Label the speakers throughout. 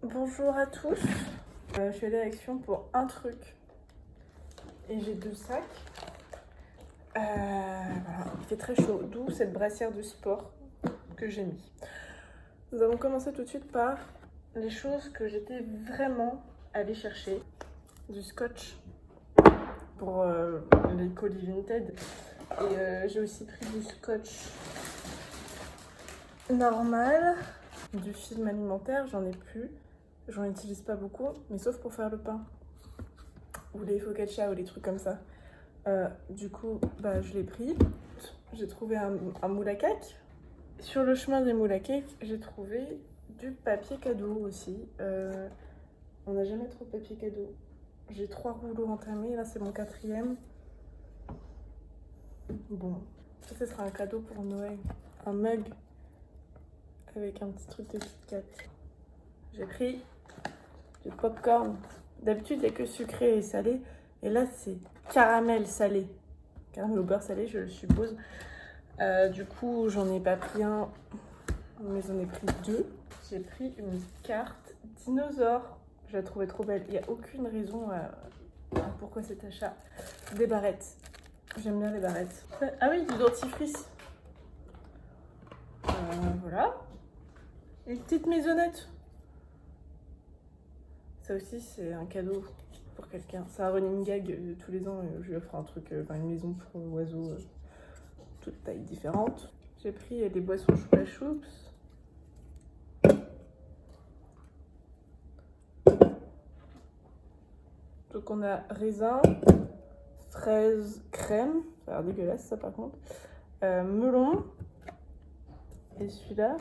Speaker 1: Bonjour à tous. Je suis allée à Action pour un truc et j'ai 2 sacs. Voilà, il fait très chaud, d'où cette brassière de sport que j'ai mis. Nous allons commencer tout de suite par les choses que j'étais vraiment allée chercher. Du scotch pour les colis Vinted et j'ai aussi pris du scotch normal, du film alimentaire, j'en ai plus. J'en utilise pas beaucoup, mais sauf pour faire le pain. Ou les focaccia ou les trucs comme ça. Du coup, je l'ai pris. J'ai trouvé un moule à cake. Sur le chemin des moules à cake, j'ai trouvé du papier cadeau aussi. On n'a jamais trop de papier cadeau. J'ai 3 rouleaux entamés, là c'est mon 4e. Bon, ça ce sera un cadeau pour Noël. Un mug avec un petit truc de Kit Kat. J'ai pris du popcorn. D'habitude, il n'y a que sucré et salé. Et là, c'est caramel salé. Caramel au beurre salé, je le suppose. Du coup, j'en ai pas pris un, mais j'en ai pris 2. J'ai pris une carte dinosaure. Je la trouvais trop belle. Il n'y a aucune raison pourquoi cet achat. Des barrettes. J'aime bien les barrettes. Ah oui, du dentifrice. Voilà. Une petite maisonnette. Ça aussi, c'est un cadeau pour quelqu'un. C'est un running gag tous les ans. Je lui offre un truc, une maison pour oiseaux, toutes tailles différentes. J'ai pris des boissons Choupa Choups. Donc on a raisin, fraise, crème. Ça a l'air dégueulasse ça par contre. Melon. Et celui-là,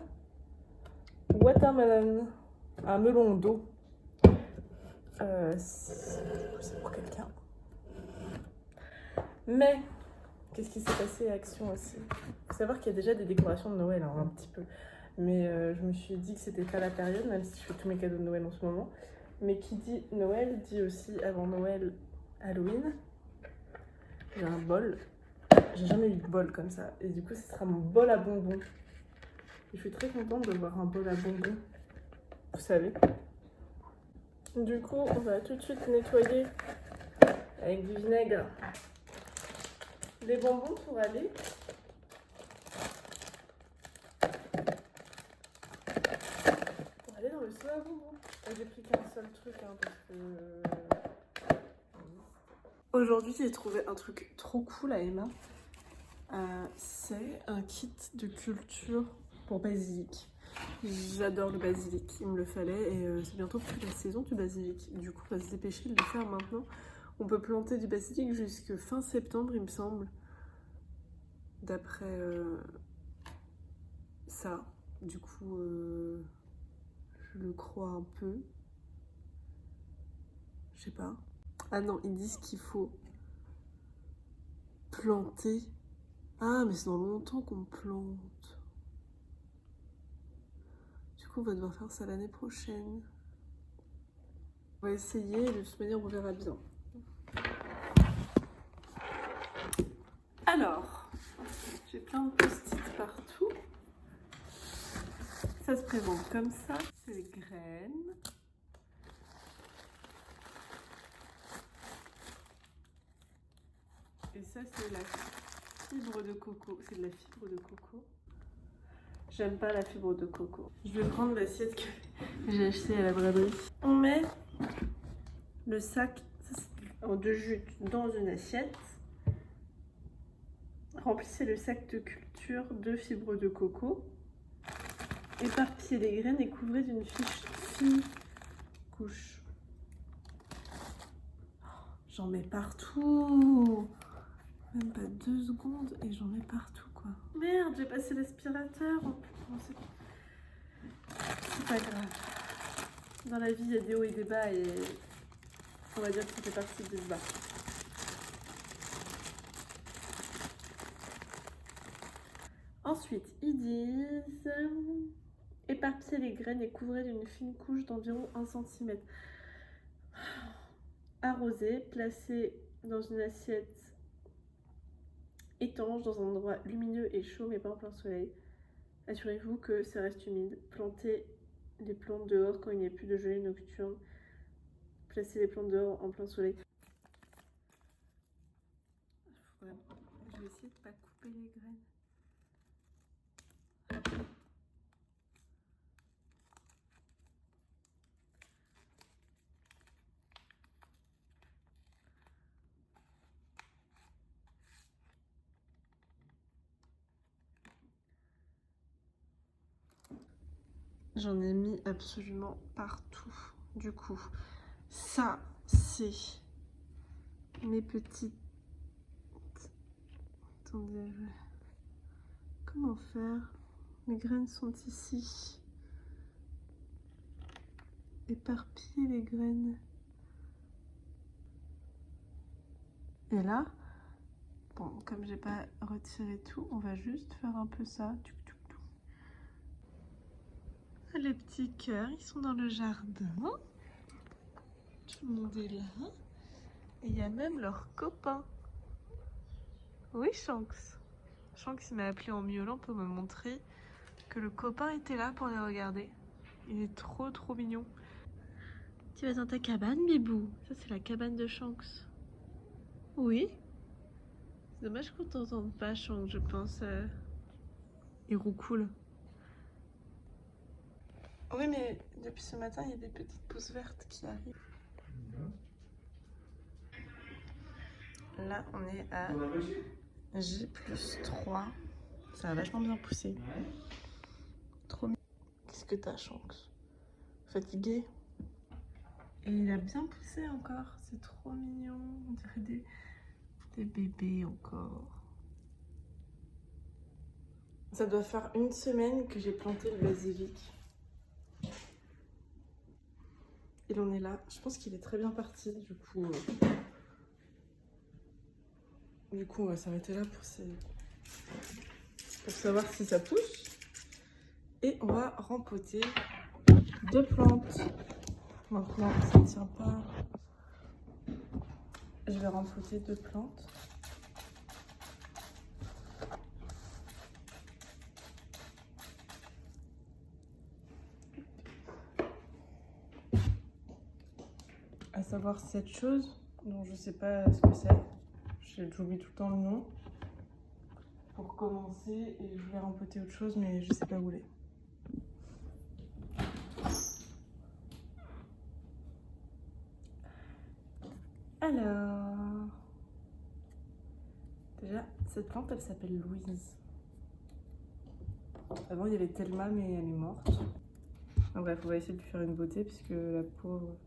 Speaker 1: watermelon. Un melon d'eau. C'est pour quelqu'un. Mais, qu'est-ce qui s'est passé à Action aussi? Il faut savoir qu'il y a déjà des décorations de Noël, hein, un petit peu. Mais je me suis dit que c'était pas la période, même si je fais tous mes cadeaux de Noël en ce moment. Mais qui dit Noël, dit aussi avant Noël, Halloween. J'ai un bol. J'ai jamais eu de bol comme ça. Et du coup, ce sera mon bol à bonbons. Et je suis très contente de voir un bol à bonbons. Vous savez. Du coup, on va tout de suite nettoyer avec du vinaigre les bonbons pour aller dans le seau à bonbons. J'ai pris qu'un seul truc parce que... Aujourd'hui, j'ai trouvé un truc trop cool à Emma. C'est un kit de culture pour basilic. J'adore le basilic, il me le fallait et c'est bientôt plus la saison du basilic. Du coup, on va se dépêcher de le faire maintenant. On peut planter du basilic jusque fin septembre, il me semble. D'après ça. Du coup, je le crois un peu. Je sais pas. Ah non, ils disent qu'il faut planter. Ah, mais c'est dans longtemps qu'on plante. Du coup, on va devoir faire ça l'année prochaine. On va essayer, de toute manière, on verra bien. Alors, j'ai plein de post-it partout. Ça se présente comme ça. C'est les graines. Et ça, c'est la fibre de coco. C'est de la fibre de coco. J'aime pas la fibre de coco. Je vais prendre l'assiette que j'ai achetée à la braderie. On met le sac de jute dans une assiette. Remplissez le sac de culture de fibres de coco. Éparpillez les graines et couvrez d'une fine couche. J'en mets partout. Même pas 2 secondes et j'en mets partout quoi. Merde, j'ai passé l'aspirateur. Oh, c'est pas grave. Dans la vie, il y a des hauts et des bas et on va dire que ça fait partie des bas. Ensuite, ils disent éparpillez les graines et couvrez d'une fine couche d'environ 1 cm. Arrosez, placez dans une assiette étanche dans un endroit lumineux et chaud mais pas en plein soleil. Assurez-vous que ça reste humide. Plantez les plantes dehors quand il n'y a plus de gelée nocturne. Placer les plantes dehors en plein soleil. Je vais essayer de ne pas couper les graines. J'en ai mis absolument partout. Du coup, ça, c'est mes petites... Attendez, comment faire? Mes graines sont ici. Éparpiller les graines. Et là, bon, comme j'ai pas retiré tout, on va juste faire un peu ça. Les petits cœurs, ils sont dans le jardin. Tout le monde est là. Et il y a même leurs copains. Oui, Shanks. Shanks m'a appelé en miaulant pour me montrer que le copain était là pour les regarder. Il est trop mignon. Tu vas dans ta cabane, Bibou? Ça, c'est la cabane de Shanks. Oui. C'est dommage qu'on t'entende pas, Shanks, je pense. Il roucoule. Oui, mais depuis ce matin, il y a des petites pousses vertes qui arrivent. Là, on est à J+3. Ça a vachement bien poussé. Trop mignon. Qu'est-ce que t'as, Shanks? Fatigué? Et il a bien poussé encore. C'est trop mignon. On dirait des bébés encore. Ça doit faire une semaine que j'ai planté le basilic. Il en est là. Je pense qu'il est très bien parti. Du coup, on va s'arrêter là pour savoir si ça pousse. Et on va rempoter 2 plantes. Maintenant, ça ne tient pas. Je vais rempoter 2 plantes. À savoir cette chose dont je sais pas ce que c'est. J'oublie tout le temps le nom. Pour commencer, et je voulais rempoter autre chose, mais je sais pas où elle est. Alors, déjà, cette plante, elle s'appelle Louise. Avant, il y avait Thelma, mais elle est morte. En bref, on va essayer de lui faire une beauté, puisque la pauvre,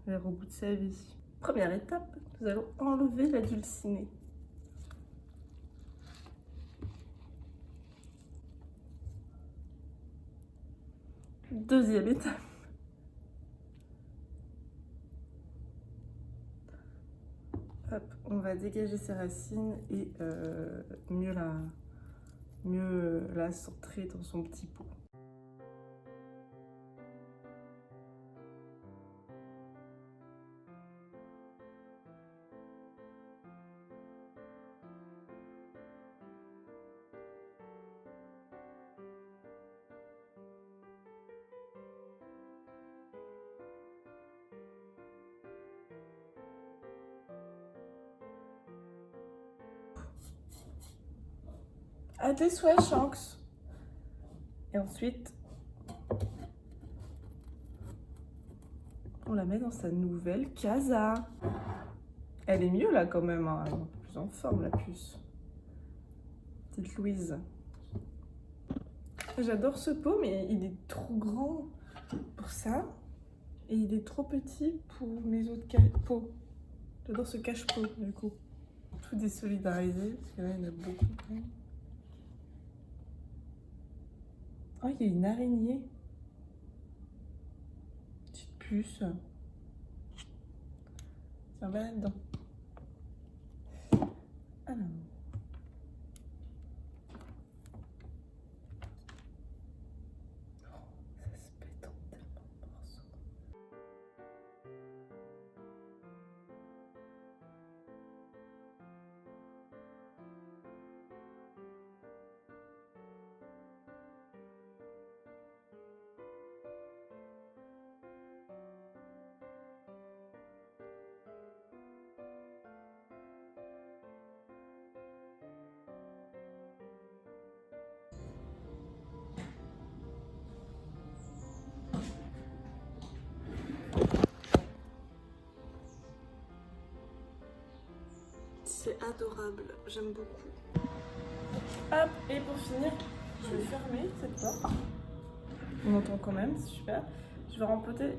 Speaker 1: elle est au bout de sa vie. Première étape, nous allons enlever la dulcinée. Deuxième étape. Hop, on va dégager ses racines et mieux la centrer dans son petit pot. À tes souhaits, Shanks. Et ensuite, on la met dans sa nouvelle casa. Elle est mieux là quand même, hein. Elle est un peu plus en forme la puce. Petite Louise. J'adore ce pot, mais il est trop grand pour ça. Et il est trop petit pour mes autres pots. J'adore ce cache-pot du coup. Tout désolidarisé, parce que là il y en a beaucoup. Oh, il y a une araignée. Petite puce. Ça va là-dedans. Alors. Ça se pète en tellement de morceaux. adorable, j'aime beaucoup. Hop, et pour finir, je vais fermer cette porte. On entend quand même, c'est super. Je vais rempoter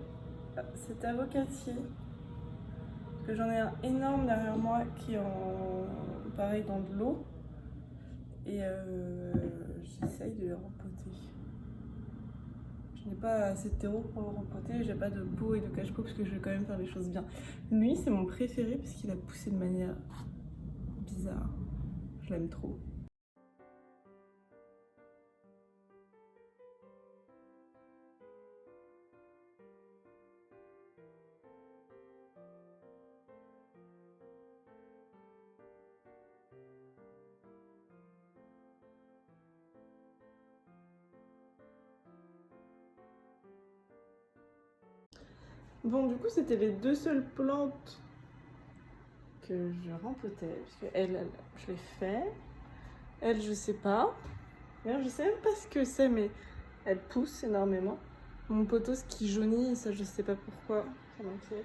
Speaker 1: cet avocatier. Parce que j'en ai un énorme derrière moi qui est en pareil dans de l'eau. Et j'essaye de le rempoter. Je n'ai pas assez de terreau pour le rempoter, j'ai pas de pot et de cache-pot parce que je vais quand même faire les choses bien. Lui, c'est mon préféré parce qu'il a poussé de manière bizarre. Je l'aime trop. Bon, du coup, c'était les deux seules plantes que je rempotais. Parce que elle, je l'ai fait. Elle, je sais pas. D'ailleurs, je sais même pas ce que c'est, mais elle pousse énormément. Mon potos qui jaunit, ça, je sais pas pourquoi. Ça m'inquiète.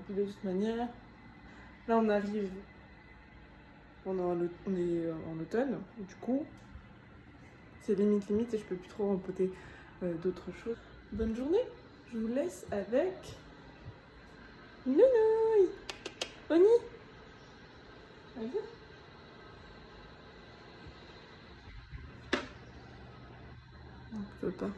Speaker 1: Puis de toute manière, là, on arrive. On est en automne. Du coup, c'est limite et je peux plus trop rempoter d'autres choses. Bonne journée. Je vous laisse avec Nounouille. Oni. Vas-y. Non, je peux pas.